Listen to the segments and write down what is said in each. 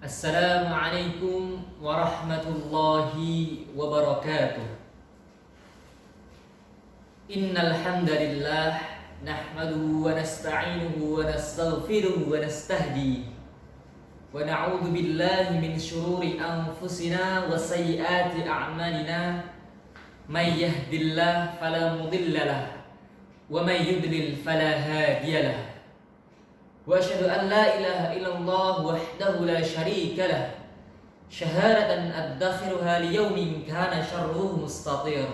Assalamualaikum warahmatullahi wabarakatuh. Innal hamdalillah nahmaduhu wa nasta'inuhu wa nastaghfiruhu wa nastahdi wa na'udzu billahi min shururi anfusina wa sayyiati a'malina. May yahdihillahu fala mudilla lahu wa may yudlil fala hadiya lahu. Wa asyhadu an la ilaha illallah wahdahu la syarika lah syahadatan addakhiruha liyaumin kana syarruhu mustatir.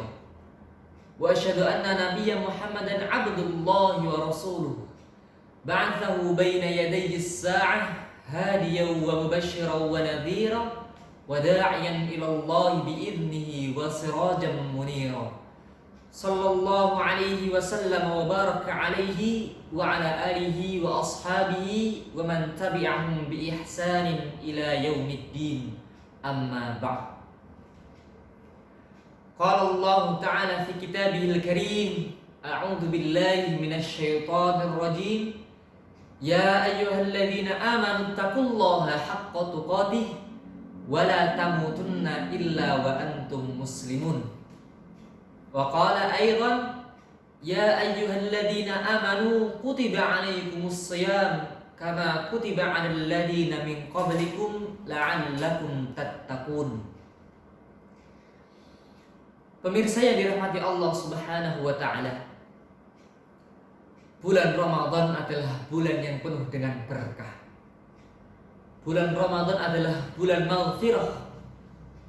Wa asyhadu anna nabiyya Muhammadan abdullahi wa rasuluh ba'athahu baina yadayyi as-sa'ah hadiyan wa mubasysyiran wa nadhiran wa da'iyan ila Allah bi'idnihi wa sirajan munira. Sallallahu alaihi wasallam wa baraka alaihi wa ala alihi wa ashabihi wa man tabi'ahum bi ihsanin ila yaumiddin. Amma ba'd. Qala Allah Ta'ala fi kitabihil karim, a'udzu billahi minasy syaithanir rajim. Ya ayyuhalladzina amanu taqullaha haqqa tuqatih wa la tamutunna illa wa antum muslimun. Wa qala aidan ya ayyuhalladzina amanu kutiba alaikumus shiyam kama kutiba 'alal ladzina min qablikum la'allakum tattaqun. Pemirsa yang dirahmati Allah Subhanahu wa taala, bulan Ramadan adalah bulan yang penuh dengan berkah. Bulan Ramadan adalah bulan maghfirah,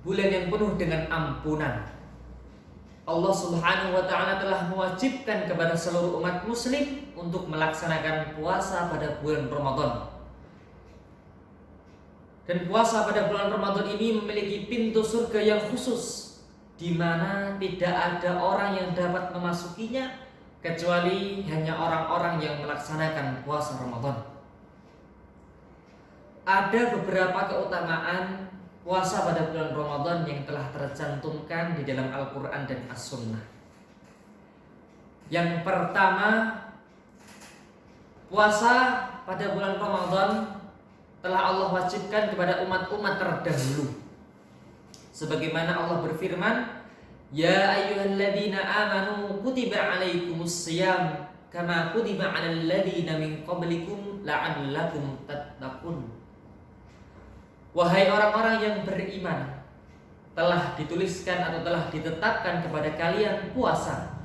bulan yang penuh dengan ampunan. Allah Subhanahu wa ta'ala telah mewajibkan kepada seluruh umat muslim untuk melaksanakan puasa pada bulan Ramadan. Dan puasa pada bulan Ramadan ini memiliki pintu surga yang khusus, di mana tidak ada orang yang dapat memasukinya kecuali hanya orang-orang yang melaksanakan puasa Ramadan. Ada beberapa keutamaan puasa pada bulan Ramadan yang telah tercantumkan di dalam Al-Quran dan As-Sunnah. Yang pertama, puasa pada bulan Ramadan telah Allah wajibkan kepada umat-umat terdahulu. Sebagaimana Allah berfirman, Ya ayyuhalladzina amanu kutiba alaikumus shiyam kama kutiba 'alal ladzina min qablikum la'allakum tattaqun. Wahai orang-orang yang beriman, telah dituliskan atau telah ditetapkan kepada kalian puasa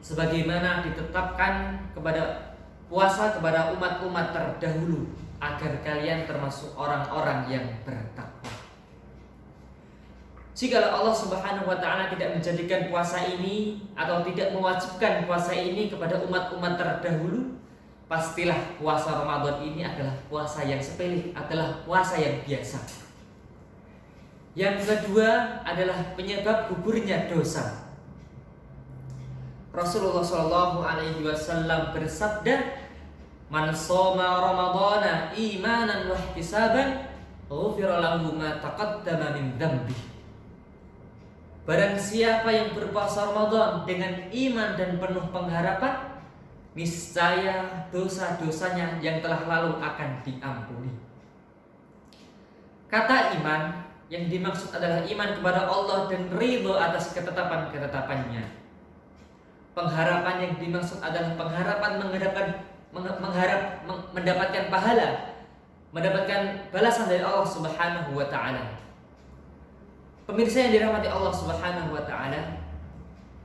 sebagaimana ditetapkan kepada puasa kepada umat-umat terdahulu, agar kalian termasuk orang-orang yang bertakwa. Jika Allah Subhanahu wa ta'ala tidak menjadikan puasa ini atau tidak mewajibkan puasa ini kepada umat-umat terdahulu, pastilah puasa Ramadan ini adalah puasa yang sepele, adalah puasa yang biasa. Yang kedua adalah penyebab gugurnya dosa. Rasulullah SAW bersabda, Man shoma Ramadana imanan wa ihtisaban ghufira lahu ma taqaddama min dzambihi. Barang siapa yang berpuasa Ramadan dengan iman dan penuh pengharapan, niscaya dosa-dosanya yang telah lalu akan diampuni. Kata iman yang dimaksud adalah iman kepada Allah dan ridho atas ketetapan-ketetapannya. Pengharapan yang dimaksud adalah pengharapan mendapatkan pahala, mendapatkan balasan dari Allah Subhanahu wa ta'ala. Pemirsa yang dirahmati Allah Subhanahu wa ta'ala,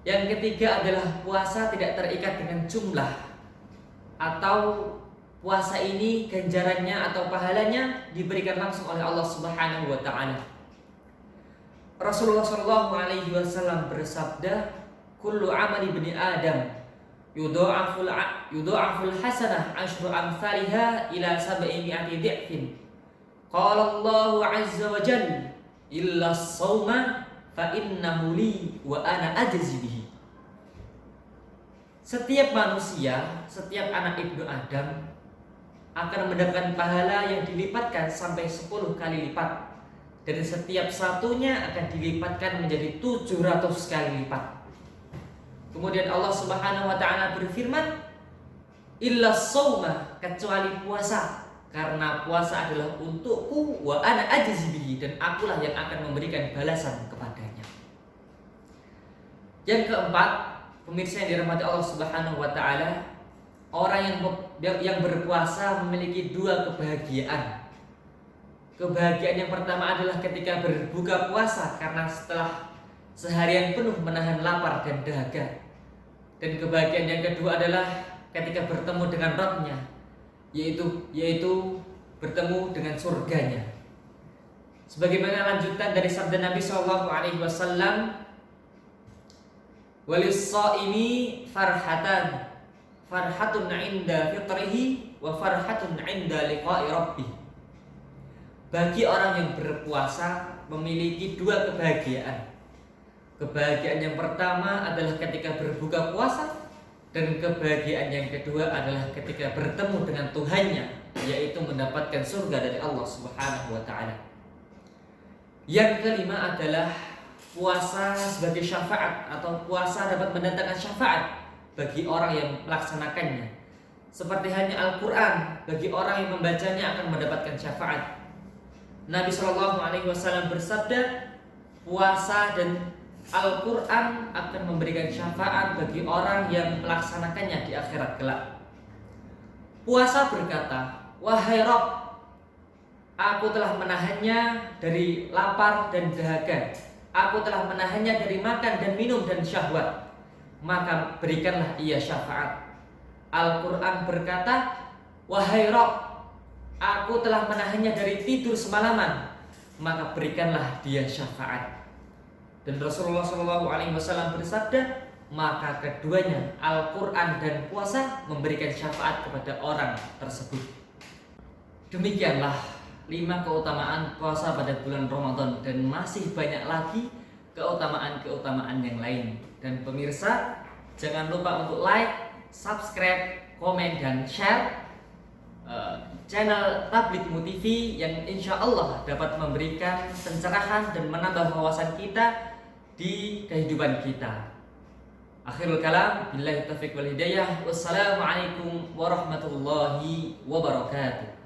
yang ketiga adalah puasa tidak terikat dengan jumlah, atau puasa ini ganjarannya atau pahalanya diberikan langsung oleh Allah Subhanahu wa ta'ala. Rasulullah SAW bersabda, Kullu amali ibni Adam yudha'aful hasanah asyru amsalha ila sab'i mi'ati dhi'fin. Qala Allah azza wa jalla, illa as-sawma fa innahu li wa ana ajzi bihi. Setiap manusia, setiap anak ibnu Adam akan mendapatkan pahala yang dilipatkan sampai 10 kali lipat, dan setiap satunya akan dilipatkan menjadi 700 kali lipat. Kemudian Allah Subhanahu wa ta'ala berfirman, illa as-sawma, kecuali puasa, karena puasa adalah untukku wa ana ajzi bihi, dan akulah yang akan memberikan balasan kepadanya. Yang keempat, pemirsa yang dirahmati Allah Subhanahu wa taala, orang yang berpuasa memiliki dua kebahagiaan. Kebahagiaan yang pertama adalah ketika berbuka puasa karena setelah seharian penuh menahan lapar dan dahaga. Dan kebahagiaan yang kedua adalah ketika bertemu dengan Rabb-Nya, yaitu bertemu dengan surganya. Sebagaimana lanjutan dari sabda Nabi SAW, walis-shaimi farhatun 'inda fitrihi wa farhatun 'inda liqa'i rabbih. Bagi orang yang berpuasa memiliki dua kebahagiaan. Kebahagiaan yang pertama adalah ketika berbuka puasa, dan kebahagiaan yang kedua adalah ketika bertemu dengan Tuhannya, yaitu mendapatkan surga dari Allah Subhanahu wa taala. Yang kelima adalah puasa sebagai syafaat, atau puasa dapat mendatangkan syafaat bagi orang yang melaksanakannya. Seperti halnya Al-Qur'an, bagi orang yang membacanya akan mendapatkan syafaat. Nabi SAW bersabda, puasa dan Al-Quran akan memberikan syafaat bagi orang yang melaksanakannya di akhirat kelak. Puasa berkata, wahai Rabb, aku telah menahannya dari lapar dan dahaga, aku telah menahannya dari makan dan minum dan syahwat, maka berikanlah ia syafaat. Al-Quran berkata, wahai Rabb, aku telah menahannya dari tidur semalaman, maka berikanlah dia syafaat. Dan Rasulullah SAW bersabda, maka keduanya, Al-Quran dan puasa, memberikan syafaat kepada orang tersebut. Demikianlah 5 keutamaan puasa pada bulan Ramadan, dan masih banyak lagi keutamaan-keutamaan yang lain. Dan pemirsa, jangan lupa untuk like, subscribe, komen, dan share channel Tabligh TV yang insya Allah dapat memberikan pencerahan dan menambah wawasan kita di kehidupan kita. Akhirul kalam, billahi taufiq wal hidayah. Wassalamualaikum warahmatullahi wabarakatuh.